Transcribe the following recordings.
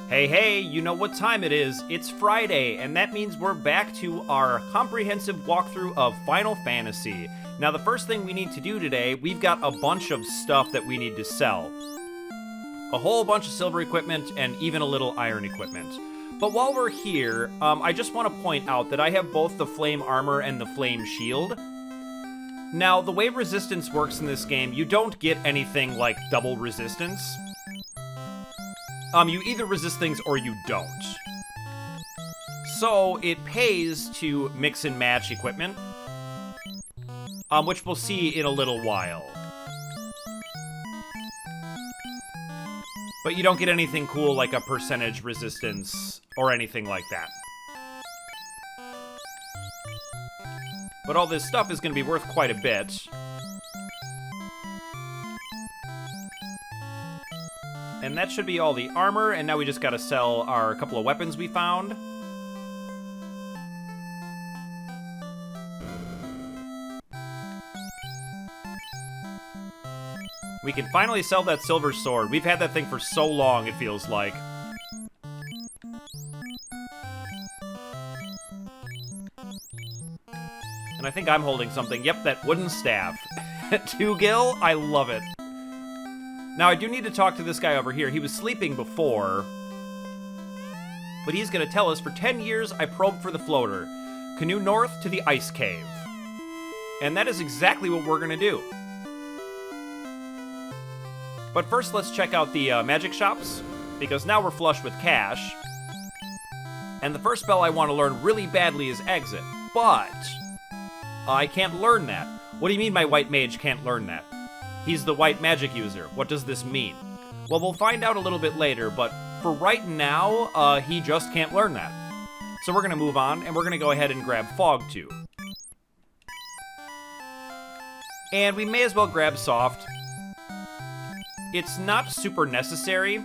Hey, you know what time it is. It's Friday, and that means we're back to our comprehensive walkthrough of Final Fantasy. Now, the first thing we need to do today, we've got a bunch of stuff that we need to sell. A whole bunch of silver equipment and even a little iron equipment. But while we're here, I just want to point out that I have both the flame armor and the flame shield. Now, the way resistance works in this game, you don't get anything like double resistance. You either resist things or you don't. So it pays to mix and match equipment, which we'll see in a little while. But you don't get anything cool like a percentage resistance or anything like that. But all this stuff is going to be worth quite a bit. And that should be all the armor, and now we just gotta sell our couple of weapons we found. We can finally sell that silver sword. We've had that thing for so long, it feels like. And I think I'm holding something. Yep, that wooden staff. 2 gil? I love it. Now, I do need to talk to this guy over here. He was sleeping before, but he's going to tell us, for 10 years, I probed for the floater. Canoe north to the ice cave. And that is exactly what we're going to do. But first, let's check out the magic shops, because now we're flush with cash. And the first spell I want to learn really badly is Exit, but I can't learn that. What do you mean my white mage can't learn that? He's the white magic user. What does this mean? Well, we'll find out a little bit later, but for right now, he just can't learn that. So we're going to move on, and we're going to go ahead and grab Fog 2. And we may as well grab Soft. It's not super necessary,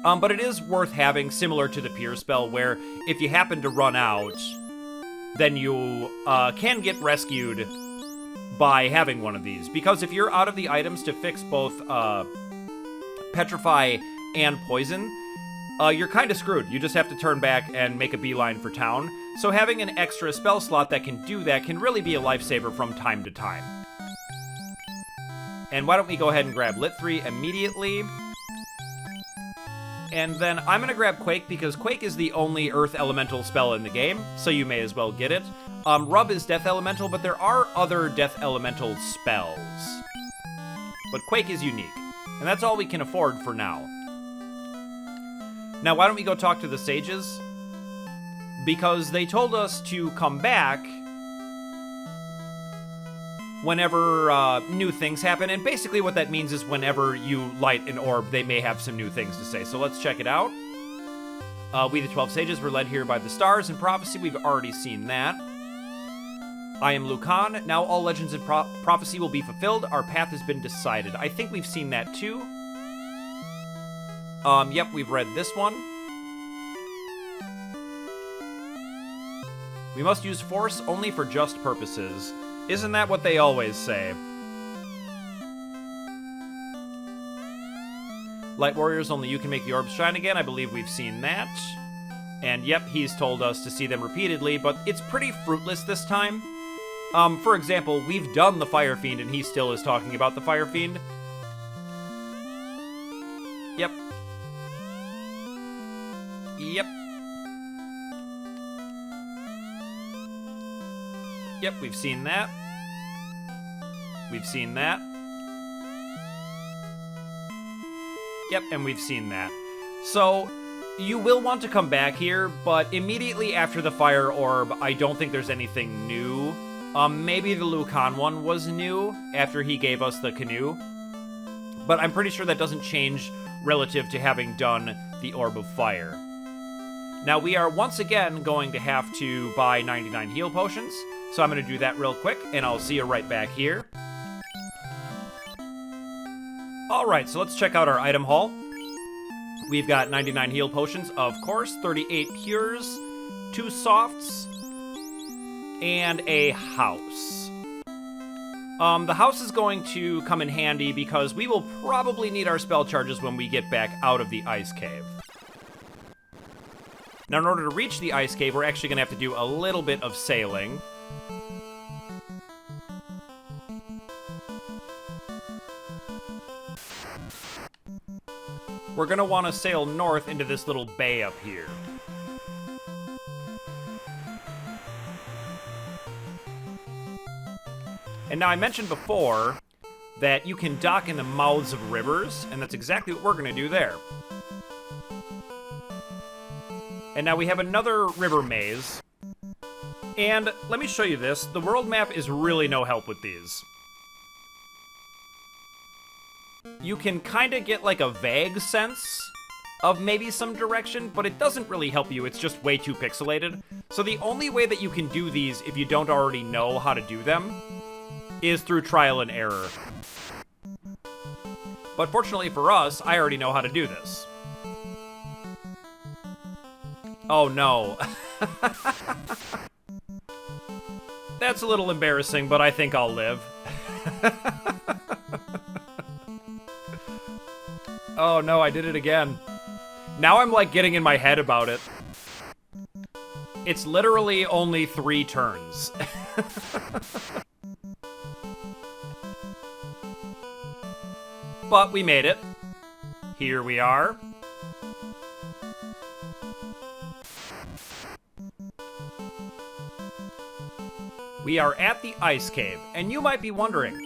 but it is worth having, similar to the Pier spell, where if you happen to run out, then you can get rescued by having one of these, because if you're out of the items to fix both petrify and poison, you're kind of screwed. You just have to turn back and make a beeline for town. So having an extra spell slot that can do that can really be a lifesaver from time to time. And why don't we go ahead and grab Lit 3 immediately. And then I'm going to grab Quake, because Quake is the only Earth Elemental spell in the game, so you may as well get it. Rub is Death Elemental, but there are other Death Elemental spells. But Quake is unique, and that's all we can afford for now. Now, why don't we go talk to the sages? Because they told us to come back whenever new things happen, and basically what that means is whenever you light an orb, they may have some new things to say. So let's check it out. We the 12 sages were led here by the stars and prophecy. We've already seen that. I am Lucan. Now all legends and prophecy will be fulfilled. Our path has been decided. I think we've seen that too. Yep, we've read this one. We must use force only for just purposes. Isn't that what they always say? Light warriors, only you can make the orbs shine again. I believe we've seen that. And yep, he's told us to see them repeatedly, but it's pretty fruitless this time. For example, we've done the Fire Fiend, and he still is talking about the Fire Fiend. Yep. Yep. Yep, we've seen that. We've seen that. Yep, and we've seen that. So, you will want to come back here, but immediately after the Fire Orb, I don't think there's anything new. Maybe the Lucan one was new after he gave us the canoe. But I'm pretty sure that doesn't change relative to having done the Orb of Fire. Now, we are once again going to have to buy 99 heal potions. So I'm going to do that real quick, and I'll see you right back here. Alright, so let's check out our item haul. We've got 99 heal potions, of course, 38 pures, 2 softs, and a house. The house is going to come in handy because we will probably need our spell charges when we get back out of the ice cave. Now, in order to reach the ice cave, we're actually going to have to do a little bit of sailing. We're going to want to sail north into this little bay up here. And now I mentioned before that you can dock in the mouths of rivers, and that's exactly what we're going to do there. And now we have another river maze. And let me show you this. The world map is really no help with these. You can kind of get like a vague sense of maybe some direction, but it doesn't really help you. It's just way too pixelated. So the only way that you can do these, if you don't already know how to do them, is through trial and error. But fortunately for us, I already know how to do this. Oh no. That's a little embarrassing, but I think I'll live. Oh no, I did it again. Now I'm like getting in my head about it. It's literally only 3 turns. But we made it. Here we are. We are at the ice cave, and you might be wondering,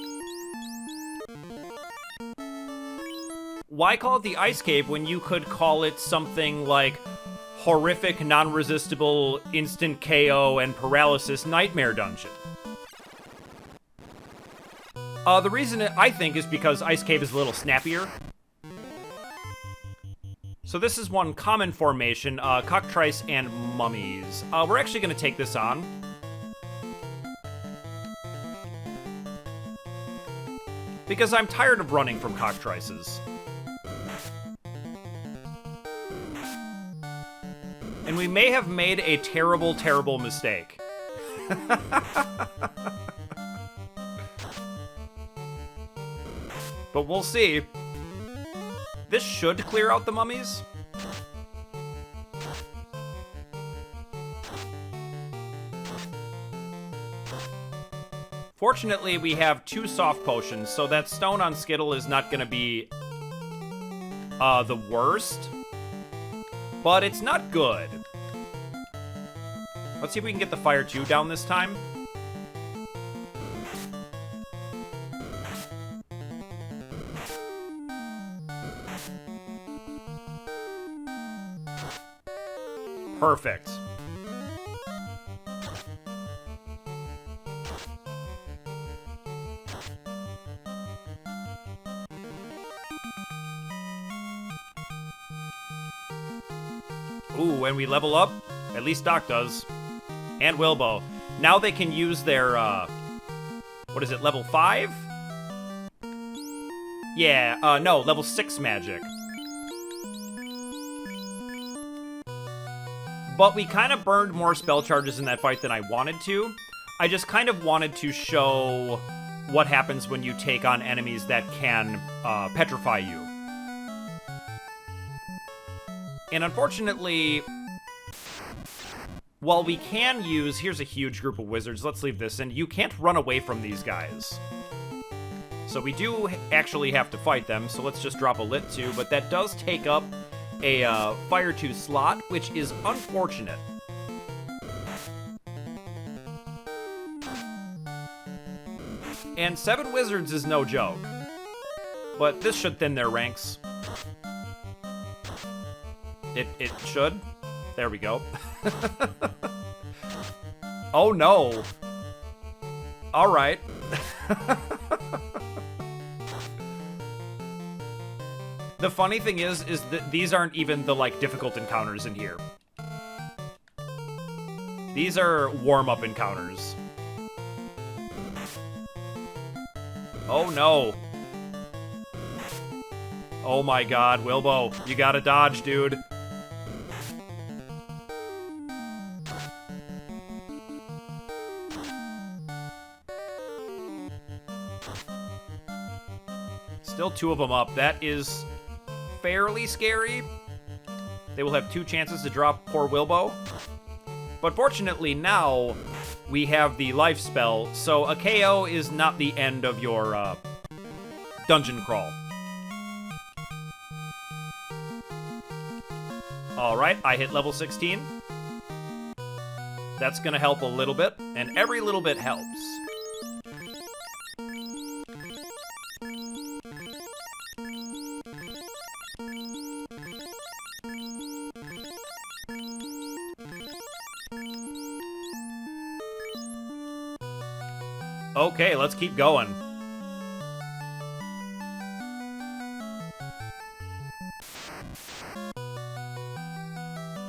why call it the ice cave when you could call it something like horrific, non-resistible, instant KO, and paralysis nightmare dungeon? The reason I think is because Ice Cave is a little snappier. So this is one common formation, cockatrice and mummies. We're actually going to take this on. Because I'm tired of running from cockatrices. And we may have made a terrible, terrible mistake. But we'll see. This should clear out the mummies. Fortunately, we have 2 soft potions, so that stone on Skittle is not going to be the worst. But it's not good. Let's see if we can get the fire 2 down this time. Perfect. Ooh, and we level up. At least Doc does. And Wilbo. Now they can use their, what is it, level 5? Yeah, no, level 6 magic. But we kind of burned more spell charges in that fight than I wanted to. I just kind of wanted to show what happens when you take on enemies that can petrify you. And unfortunately, while we can use... Here's a huge group of wizards. Let's leave this in. You can't run away from these guys. So we do actually have to fight them, so let's just drop a lit 2. But that does take up a fire 2 slot, which is unfortunate. And 7 wizards is no joke. But this should thin their ranks. It should. There we go. Oh no. All right. The funny thing is that these aren't even the, like, difficult encounters in here. These are warm-up encounters. Oh, no. Oh, my God. Wilbo, you gotta dodge, dude. Still 2 of them up. That is... fairly scary. They will have 2 chances to drop poor Wilbo. But fortunately now, we have the life spell, so a KO is not the end of your dungeon crawl. Alright, I hit level 16. That's gonna help a little bit, and every little bit helps. Okay, let's keep going.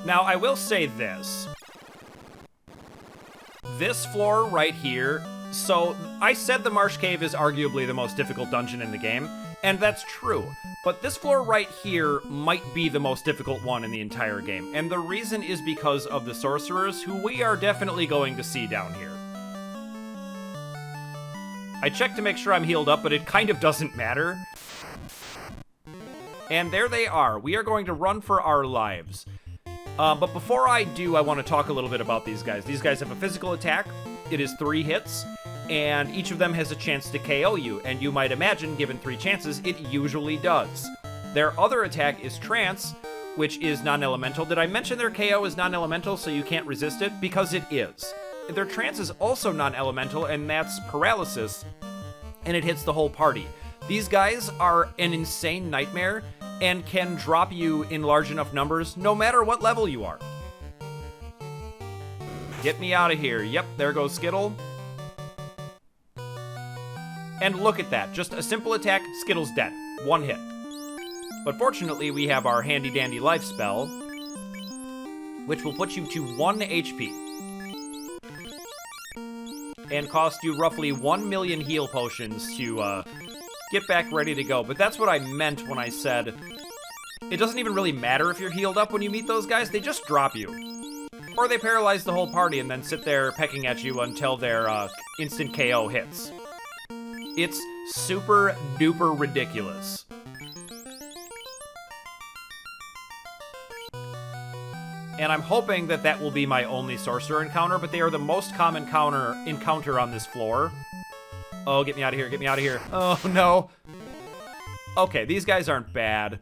Now, I will say this. This floor right here, so I said the Marsh Cave is arguably the most difficult dungeon in the game, and that's true. But this floor right here might be the most difficult one in the entire game, and the reason is because of the sorcerers, who we are definitely going to see down here. I checked to make sure I'm healed up, but it kind of doesn't matter. And there they are. We are going to run for our lives. But before I do, I want to talk a little bit about these guys. These guys have a physical attack. It is 3 hits, and each of them has a chance to KO you. And you might imagine, given 3 chances, it usually does. Their other attack is Trance, which is non-elemental. Did I mention their KO is non-elemental, so you can't resist it? Because it is. Their Trance is also non-elemental, and that's Paralysis, and it hits the whole party. These guys are an insane nightmare and can drop you in large enough numbers no matter what level you are. Get me out of here. Yep, there goes Skittle. And look at that. Just a simple attack, Skittle's dead. 1 hit. But fortunately, we have our handy-dandy life spell, which will put you to 1 HP. And cost you roughly 1 million heal potions to get back ready to go. But that's what I meant when I said it doesn't even really matter if you're healed up when you meet those guys. They just drop you. Or they paralyze the whole party and then sit there pecking at you until their instant KO hits. It's super duper ridiculous. And I'm hoping that that will be my only sorcerer encounter, but they are the most common encounter on this floor. Oh, get me out of here, get me out of here. Oh, no. Okay, these guys aren't bad.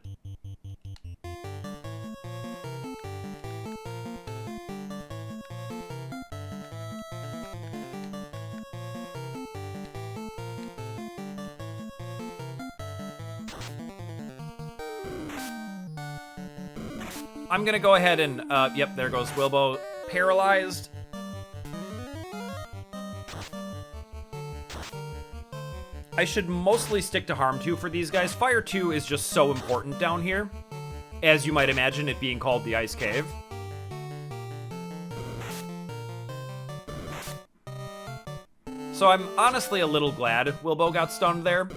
I'm gonna go ahead and, yep, there goes Wilbo, paralyzed. I should mostly stick to Harm 2 for these guys. Fire 2 is just so important down here, as you might imagine it being called the Ice Cave. So I'm honestly a little glad Wilbo got stunned there.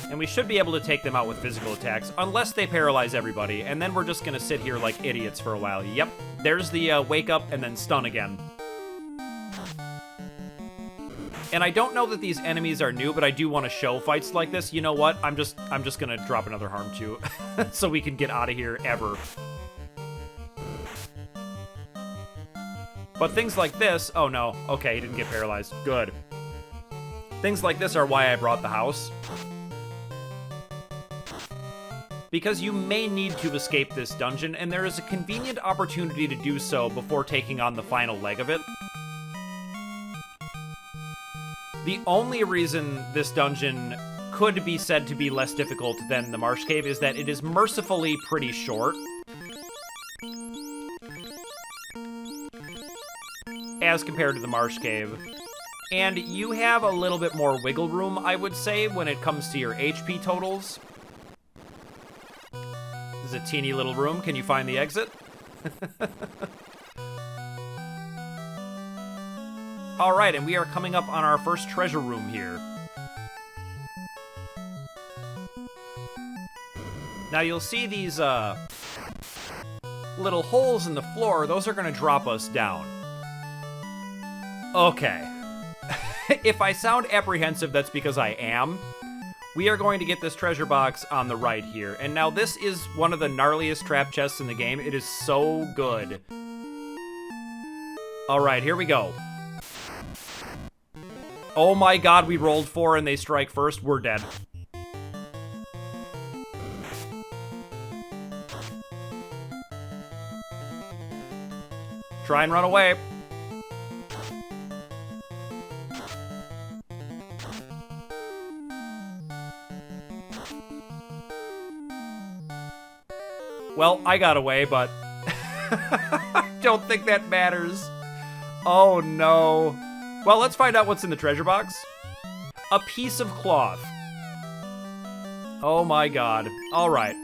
And we should be able to take them out with physical attacks, unless they paralyze everybody, and then we're just gonna sit here like idiots for a while. Yep, there's the wake up and then stun again. And I don't know that these enemies are new, but I do want to show fights like this. You know what? I'm just gonna drop another Harm 2, so we can get out of here ever. But things like this, oh no, okay, he didn't get paralyzed, good. Things like this are why I brought the house. Because you may need to escape this dungeon, and there is a convenient opportunity to do so before taking on the final leg of it. The only reason this dungeon could be said to be less difficult than the Marsh Cave is that it is mercifully pretty short. As compared to the Marsh Cave. And you have a little bit more wiggle room, I would say, when it comes to your HP totals. This is a teeny little room. Can you find the exit? All right, and we are coming up on our first treasure room here. Now you'll see these little holes in the floor. Those are gonna drop us down. Okay. If I sound apprehensive, that's because I am. we are going to get this treasure box on the right here. And now this is one of the gnarliest trap chests in the game. It is so good. All right, here we go. Oh my god, we rolled 4 and they strike first. We're dead. Try and run away. Well, I got away, but I don't think that matters. Oh no. Well, let's find out what's in the treasure box. A piece of cloth. Oh my god. All right.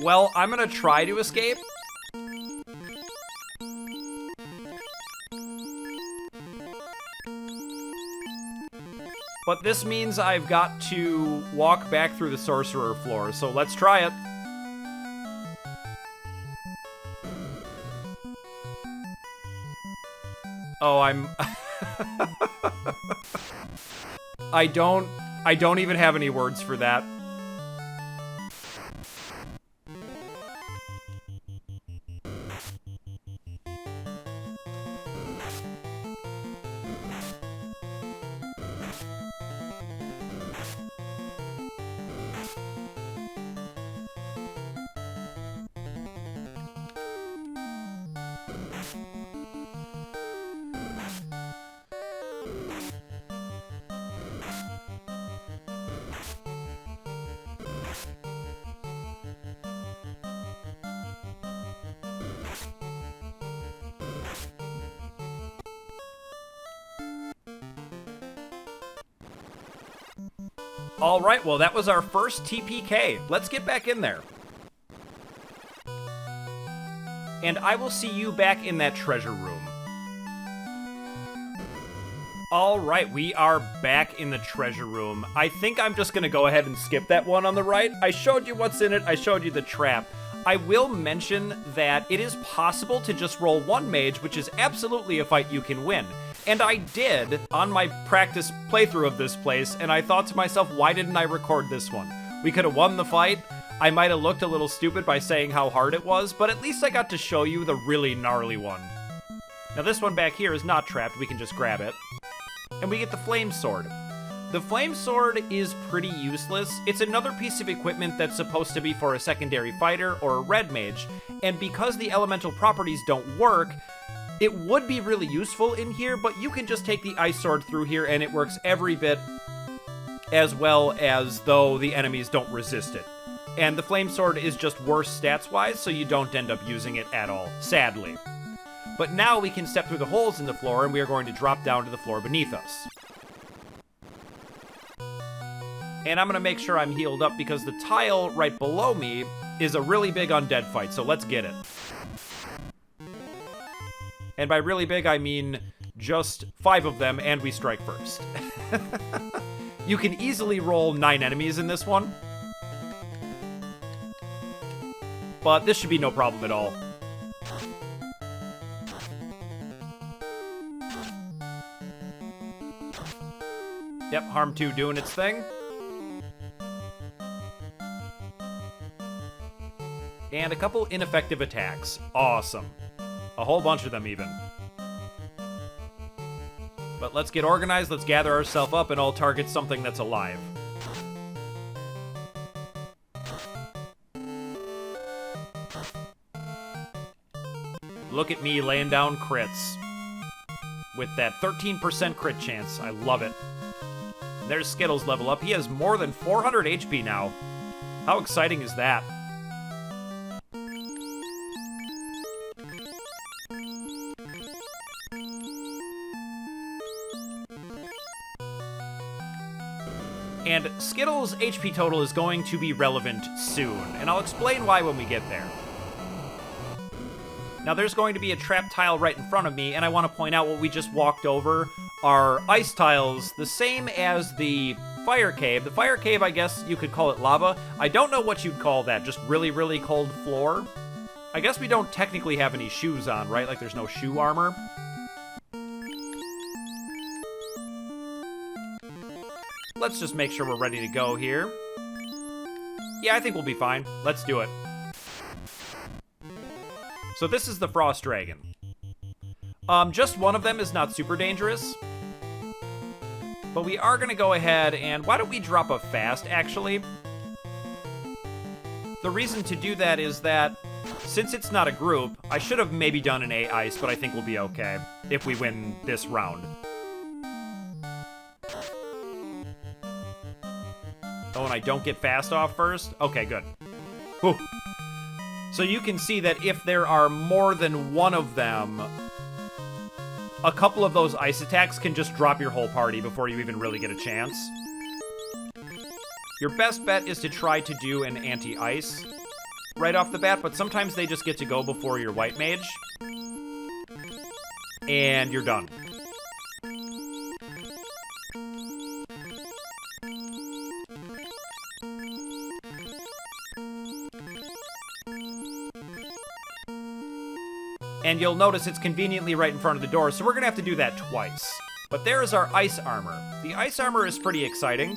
Well, I'm gonna try to escape. But this means I've got to walk back through the sorcerer floor, so let's try it. Oh, I'm... I don't even have any words for that. All right, well, that was our first TPK. Let's get back in there. And I will see you back in that treasure room. All right, we are back in the treasure room. I think I'm just gonna go ahead and skip that one on the right. I showed you what's in it. I showed you the trap. I will mention that it is possible to just roll 1 mage, which is absolutely a fight you can win. And I did on my practice playthrough of this place, and I thought to myself, why didn't I record this one? We could have won the fight. I might have looked a little stupid by saying how hard it was, but at least I got to show you the really gnarly one. Now this one back here is not trapped, we can just grab it. And we get the flame sword. The flame sword is pretty useless. It's another piece of equipment that's supposed to be for a secondary fighter or a red mage, and because the elemental properties don't work, it would be really useful in here, but you can just take the ice sword through here and it works every bit as well as though the enemies don't resist it. And the flame sword is just worse stats-wise, so you don't end up using it at all, sadly. But now we can step through the holes in the floor and we are going to drop down to the floor beneath us. And I'm gonna make sure I'm healed up because the tile right below me is a really big undead fight, so let's get it. And by really big, I mean just 5 of them, and we strike first. You can easily roll 9 enemies in this one. But this should be no problem at all. Yep, Harm 2 doing its thing. And a couple ineffective attacks. Awesome. A whole bunch of them, even. But let's get organized, let's gather ourselves up, and all target something that's alive. Look at me laying down crits. With that 13% crit chance. I love it. And there's Skittle's level up. He has more than 400 HP now. How exciting is that? And Skittle's HP total is going to be relevant soon, and I'll explain why when we get there. Now there's going to be a trap tile right in front of me, and I want to point out what we just walked over are ice tiles, the same as the fire cave. The fire cave, I guess you could call it lava. I don't know what you'd call that, just really, really cold floor. I guess we don't technically have any shoes on, right? Like there's no shoe armor. let's just make sure we're ready to go here. Yeah, I think we'll be fine. Let's do it. So this is the Frost Dragon. Just one of them is not super dangerous. But we are going to go ahead and... Why don't we drop a fast, actually? The reason to do that is that, since it's not a group, I should have maybe done an A ice, but I think we'll be okay if we win this round. Oh, and I don't get fast off first? Okay, good. Whew. So you can see that if there are more than one of them, a couple of those ice attacks can just drop your whole party before you even really get a chance. Your best bet is to try to do an anti-ice right off the bat, but sometimes they just get to go before your white mage. And you're done. And you'll notice it's conveniently right in front of the door, so we're going to have to do that twice. But there is our ice armor. The ice armor is pretty exciting.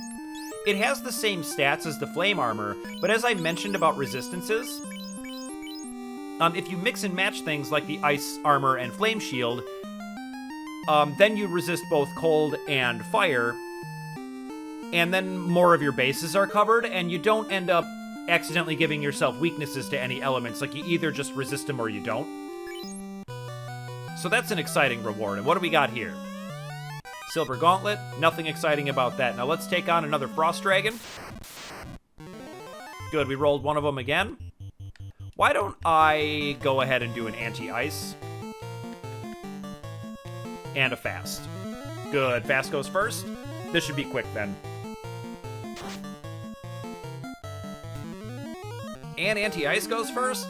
It has the same stats as the flame armor, but as I mentioned about resistances, if you mix and match things like the ice armor and flame shield, then you resist both cold and fire, and then more of your bases are covered, and you don't end up accidentally giving yourself weaknesses to any elements. Like, you either just resist them or you don't. So that's an exciting reward. And what do we got here? Silver Gauntlet. Nothing exciting about that. Now let's take on another Frost Dragon. Good, we rolled one of them again. Why don't I go ahead and do an anti-ice? And a fast. Good, fast goes first. This should be quick then. And anti-ice goes first.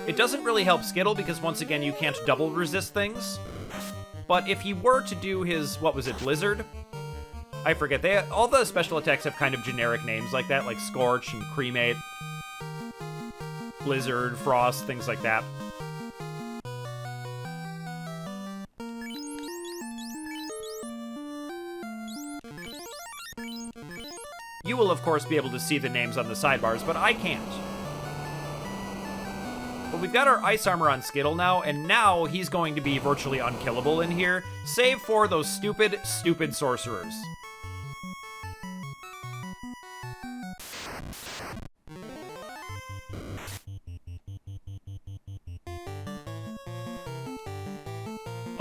It doesn't really help Skittle because, once again, you can't double resist things. But if he were to do his, what was it, Blizzard? I forget. All the special attacks have kind of generic names like that, like Scorch and Cremate, Blizzard, Frost, things like that. You will, of course, be able to see the names on the sidebars, but I can't. But we've got our ice armor on Skittle now, and now he's going to be virtually unkillable in here, save for those stupid, stupid sorcerers.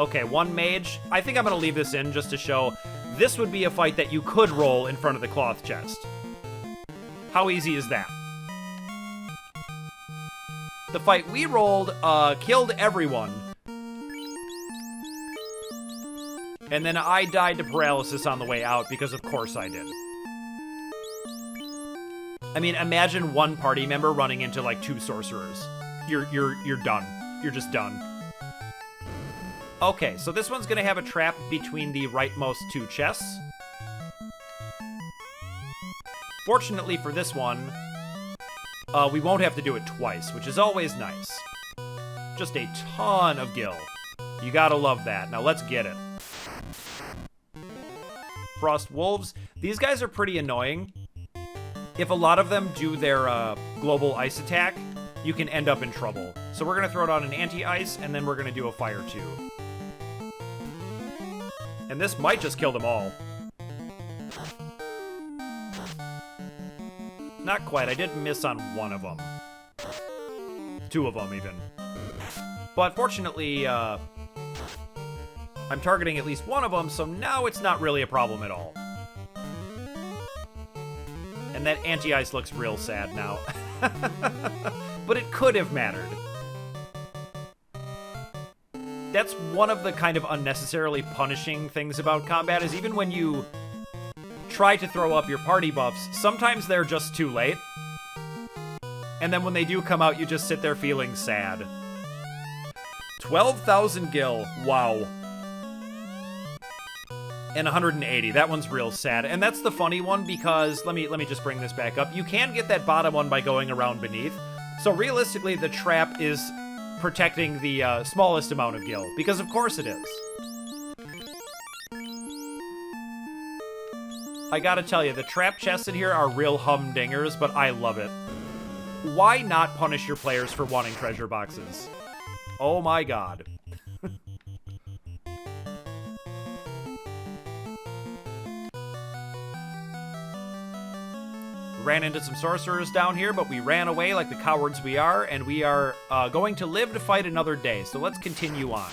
Okay, one mage. I think I'm going to leave this in just to show this would be a fight that you could roll in front of the cloth chest. How easy is that? The fight we rolled killed everyone. And then I died to paralysis on the way out because of course I did. I mean, imagine one party member running into like two sorcerers. You're done. You're just done. Okay, so this one's gonna have a trap between the rightmost two chests. Fortunately for this one, we won't have to do it twice, which is always nice. Just a ton of gil. You gotta love that. Now let's get it. Frost Wolves. These guys are pretty annoying. If a lot of them do their global ice attack, you can end up in trouble. So we're gonna throw it on an anti-ice, and then we're gonna do a fire too. And this might just kill them all. Not quite. I did miss on one of them. Two of them, even. But fortunately, I'm targeting at least one of them, so now it's not really a problem at all. And that anti-ice looks real sad now. But it could have mattered. That's one of the kind of unnecessarily punishing things about combat, is even when you try to throw up your party buffs, sometimes they're just too late. And then when they do come out, you just sit there feeling sad. 12,000 gil. Wow. And 180. That one's real sad. And that's the funny one because, let me just bring this back up. You can get that bottom one by going around beneath. So realistically, the trap is protecting the smallest amount of gil, because of course it is. I gotta tell you, the trap chests in here are real humdingers, but I love it. Why not punish your players for wanting treasure boxes? Oh my god. Ran into some sorcerers down here, but we ran away like the cowards we are, and we are going to live to fight another day, so let's continue on.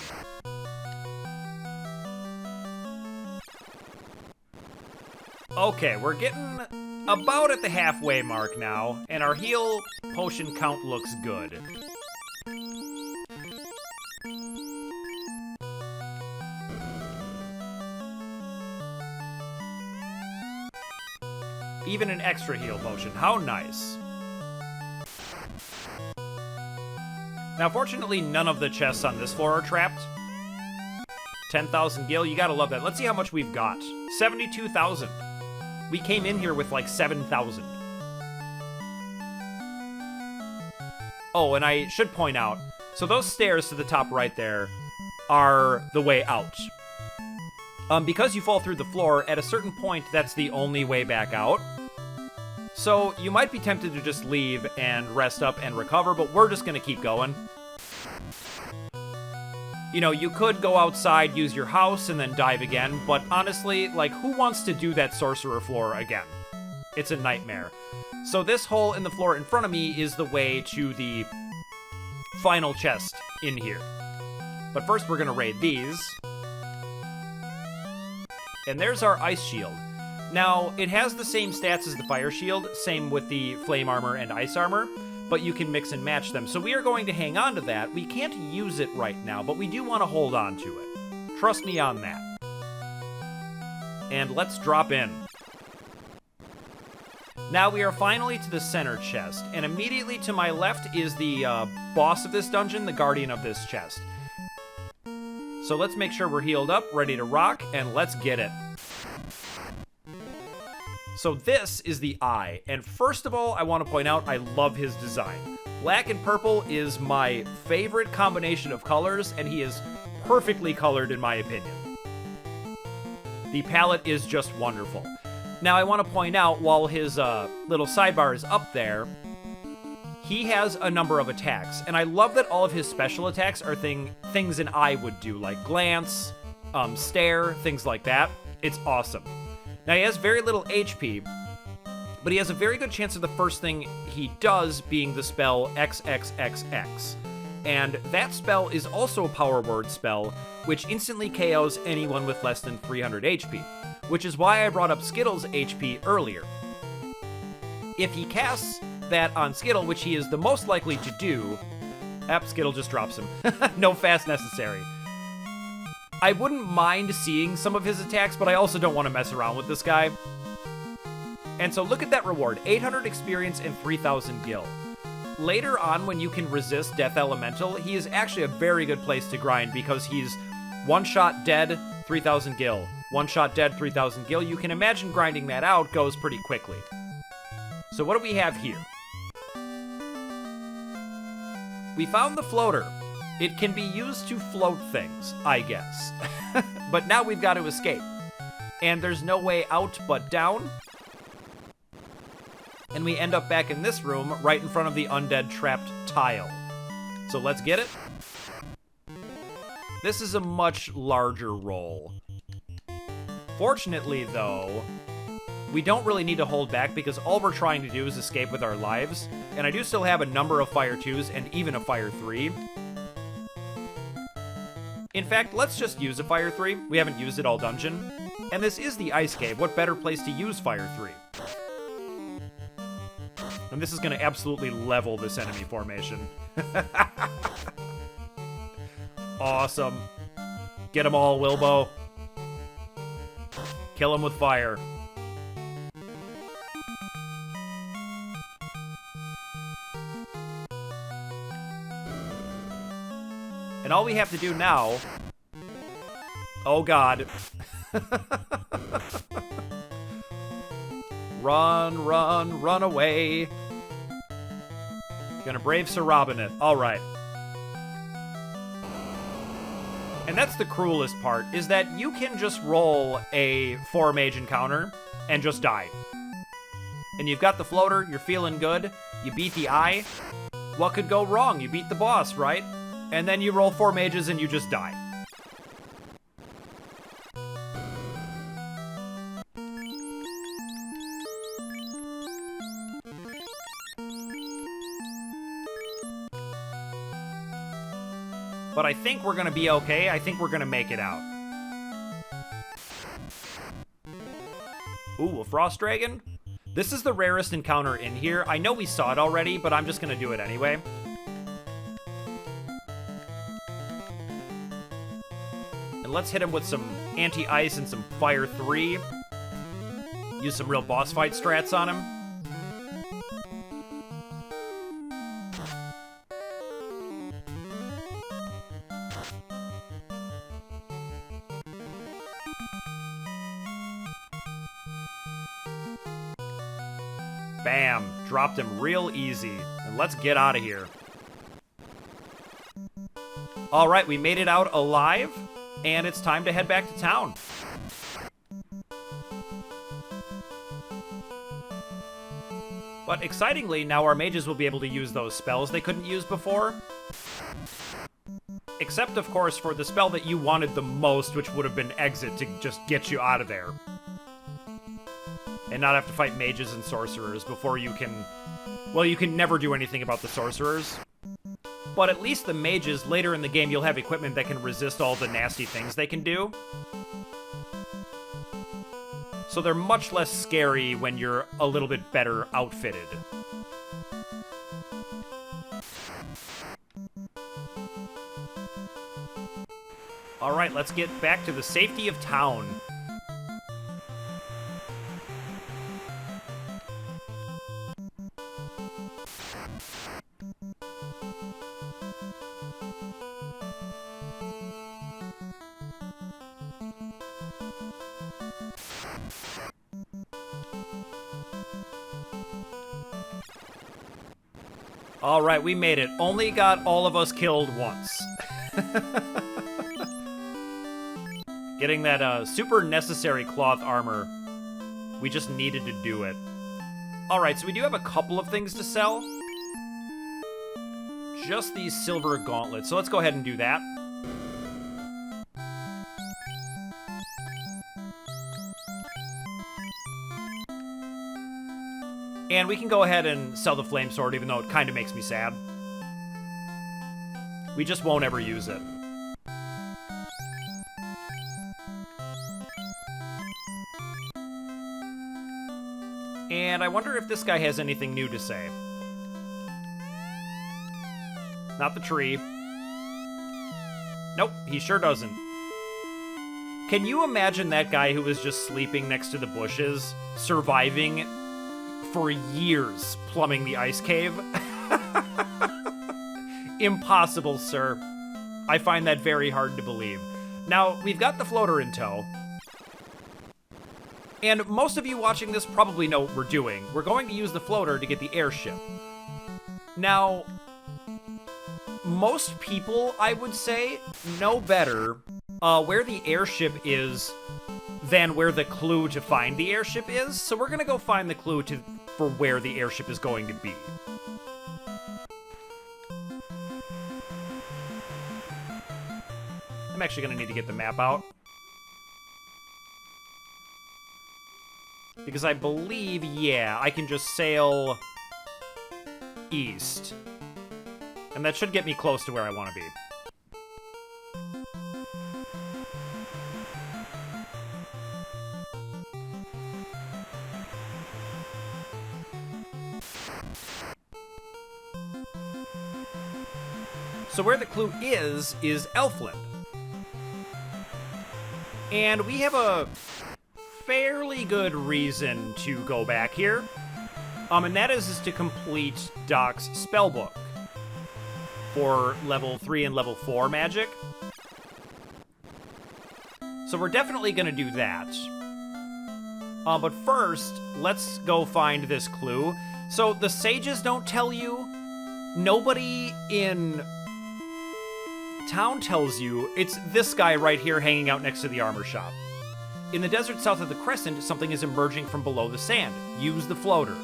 Okay, we're getting about at the halfway mark now, and our heal potion count looks good. Even an extra heal potion. How nice. Now, fortunately, none of the chests on this floor are trapped. 10,000 gil, you gotta love that. Let's see how much we've got. 72,000. We came in here with like 7,000. Oh, and I should point out, so those stairs to the top right there are the way out. Because you fall through the floor, at a certain point, that's the only way back out. So you might be tempted to just leave and rest up and recover, but we're just gonna keep going. You know, you could go outside, use your house, and then dive again, but honestly, like, who wants to do that sorcerer floor again? It's a nightmare. So this hole in the floor in front of me is the way to the final chest in here. But first we're gonna raid these. And there's our ice shield. Now, it has the same stats as the fire shield, same with the flame armor and ice armor, but you can mix and match them. So we are going to hang on to that. We can't use it right now, but we do want to hold on to it. Trust me on that. And let's drop in. Now we are finally to the center chest, and immediately to my left is the boss of this dungeon, the guardian of this chest. So let's make sure we're healed up, ready to rock, and let's get it. So this is the eye, and first of all, I want to point out I love his design. Black and purple is my favorite combination of colors, and he is perfectly colored in my opinion. The palette is just wonderful. Now I want to point out, while his little sidebar is up there, he has a number of attacks, and I love that all of his special attacks are things an eye would do, like glance, stare, things like that. It's awesome. Now, he has very little HP, but he has a very good chance of the first thing he does being the spell XXXX. And that spell is also a power word spell, which instantly KOs anyone with less than 300 HP, which is why I brought up Skittle's HP earlier. If he casts that on Skittle, which he is the most likely to do, Skittle just drops him. No fast necessary. I wouldn't mind seeing some of his attacks, but I also don't want to mess around with this guy. And so look at that reward, 800 experience and 3,000 gil. Later on, when you can resist Death Elemental, he is actually a very good place to grind because he's one shot dead, 3,000 gil. One shot dead, 3,000 gil. You can imagine grinding that out goes pretty quickly. So what do we have here? We found the floater. It can be used to float things, I guess. But now we've got to escape. And there's no way out but down. And we end up back in this room, right in front of the undead trapped tile. So let's get it. This is a much larger roll. Fortunately, though, we don't really need to hold back because all we're trying to do is escape with our lives. And I do still have a number of Fire 2s and even a Fire 3. In fact, let's just use a Fire 3. We haven't used it all dungeon. And this is the Ice Cave. What better place to use Fire 3? And this is going to absolutely level this enemy formation. Awesome. Get them all, Wilbo. Kill them with fire. And all we have to do now... Oh, God. Run, run, run away. Gonna brave Sir Robin it. All right. And that's the cruelest part, is that you can just roll a 4-mage encounter, and just die. And you've got the floater, you're feeling good, you beat the eye. What could go wrong? You beat the boss, right? And then you roll 4 mages and you just die. But I think we're gonna be okay. I think we're gonna make it out. Ooh, a frost dragon? This is the rarest encounter in here. I know we saw it already, but I'm just gonna do it anyway. And let's hit him with some anti-ice and some fire 3. Use some real boss fight strats on him. Bam! Dropped him real easy. And let's get out of here. Alright, we made it out alive, and it's time to head back to town. But excitingly, now our mages will be able to use those spells they couldn't use before. Except, of course, for the spell that you wanted the most, which would have been Exit, to just get you out of there. And not have to fight mages and sorcerers before you can... Well, you can never do anything about the sorcerers. But at least the mages, later in the game, you'll have equipment that can resist all the nasty things they can do. So they're much less scary when you're a little bit better outfitted. Alright, let's get back to the safety of town. Alright, we made it. Only got all of us killed once. Getting that super necessary cloth armor. We just needed to do it. Alright, so we do have a couple of things to sell. Just these silver gauntlets. So let's go ahead and do that. And we can go ahead and sell the flame sword, even though it kind of makes me sad. We just won't ever use it. And I wonder if this guy has anything new to say. Not the tree. Nope, he sure doesn't. Can you imagine that guy who was just sleeping next to the bushes, surviving for years, plumbing the ice cave? Impossible, sir. I find that very hard to believe. Now, we've got the floater in tow. And most of you watching this probably know what we're doing. We're going to use the floater to get the airship. Now, most people, I would say, know better where the airship is than where the clue to find the airship is. So we're going to go find the clue for where the airship is going to be. I'm actually going to need to get the map out. Because I believe, yeah, I can just sail east. And that should get me close to where I want to be. So where the clue is Elfland. And we have a fairly good reason to go back here. And that is to complete Doc's spellbook for level 3 and level 4 magic. So we're definitely going to do that. But first, let's go find this clue. So the sages don't tell you. Nobody in town tells you. It's this guy right here hanging out next to the armor shop. In the desert south of the Crescent, something is emerging from below the sand. Use the floater.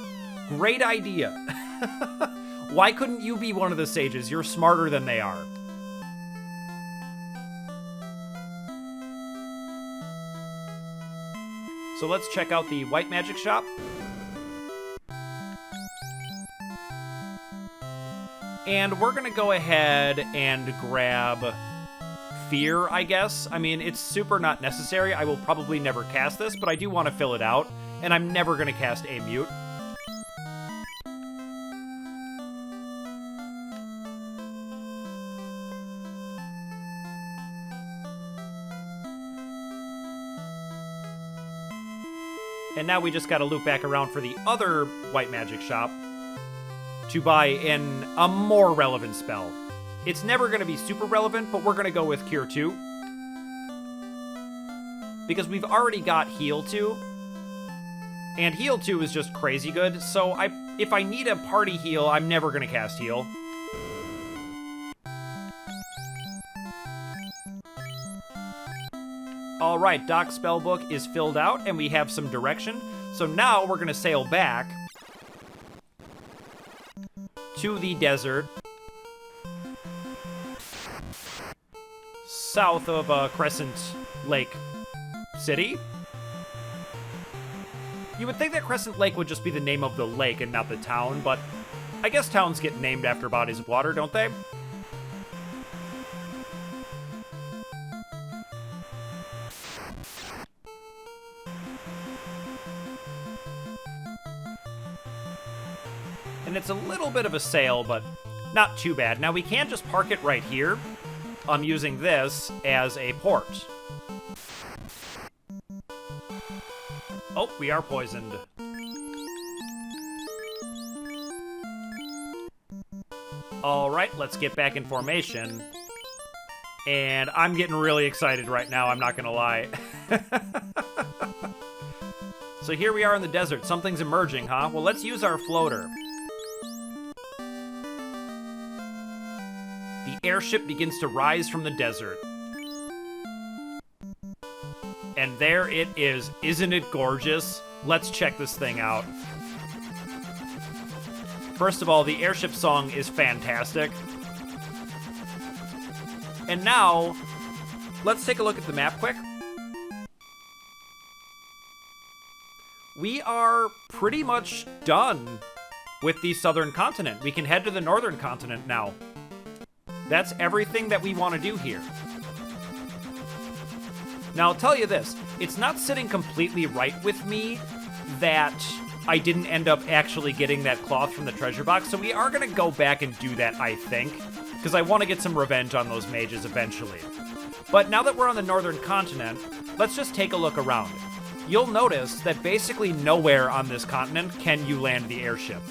Great idea. Why couldn't you be one of the sages? You're smarter than they are. So let's check out the white magic shop. And we're gonna go ahead and grab fear, I guess. I mean, it's super not necessary. I will probably never cast this, but I do want to fill it out. And I'm never gonna cast a mute. And now we just gotta loop back around for the other white magic shop to buy a more relevant spell. It's never gonna be super relevant, but we're gonna go with Cure 2. Because we've already got Heal 2. And Heal 2 is just crazy good, so if I need a party heal, I'm never gonna cast Heal. Alright, Doc's spellbook is filled out, and we have some direction. So now we're gonna sail back to the desert south of Crescent Lake City. You would think that Crescent Lake would just be the name of the lake and not the town, but I guess towns get named after bodies of water, don't they? And it's a little bit of a sail, but not too bad. Now, we can just park it right here. I'm using this as a port. Oh, we are poisoned. All right, let's get back in formation. And I'm getting really excited right now, I'm not gonna lie. So here we are in the desert. Something's emerging, huh? Well, let's use our floater. The airship begins to rise from the desert. And there it is. Isn't it gorgeous? Let's check this thing out. First of all, the airship song is fantastic. And now, let's take a look at the map quick. We are pretty much done with the southern continent. We can head to the northern continent now. That's everything that we want to do here. Now, I'll tell you this. It's not sitting completely right with me that I didn't end up actually getting that cloth from the treasure box, so we are going to go back and do that, I think, because I want to get some revenge on those mages eventually. But now that we're on the northern continent, let's just take a look around. You'll notice that basically nowhere on this continent can you land the airship.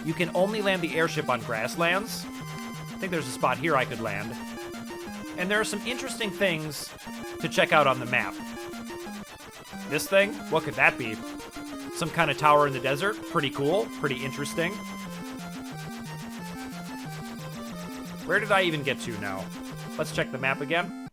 You can only land the airship on grasslands. I think there's a spot here I could land. And there are some interesting things to check out on the map. This thing? What could that be? Some kind of tower in the desert? Pretty cool. Pretty interesting. Where did I even get to now? Let's check the map again.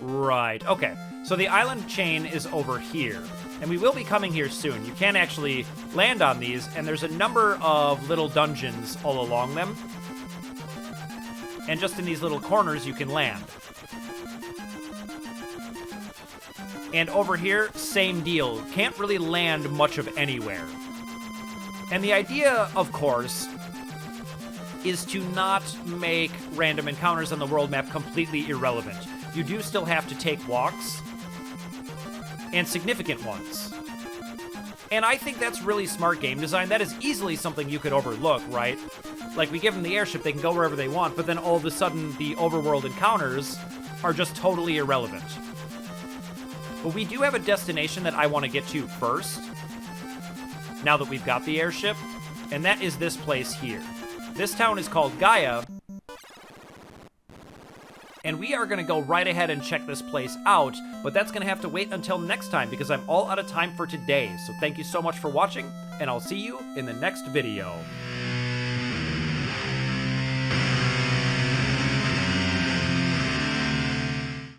Right, okay. So the island chain is over here. And we will be coming here soon. You can actually land on these, and there's a number of little dungeons all along them. And just in these little corners, you can land. And over here, same deal. Can't really land much of anywhere. And the idea, of course, is to not make random encounters on the world map completely irrelevant. You do still have to take walks, and significant ones. And I think that's really smart game design. That is easily something you could overlook, right? Like, we give them the airship, they can go wherever they want, but then all of a sudden, the overworld encounters are just totally irrelevant. But we do have a destination that I want to get to first, now that we've got the airship, and that is this place here. This town is called Gaia, and we are going to go right ahead and check this place out, but that's going to have to wait until next time because I'm all out of time for today. So thank you so much for watching, and I'll see you in the next video.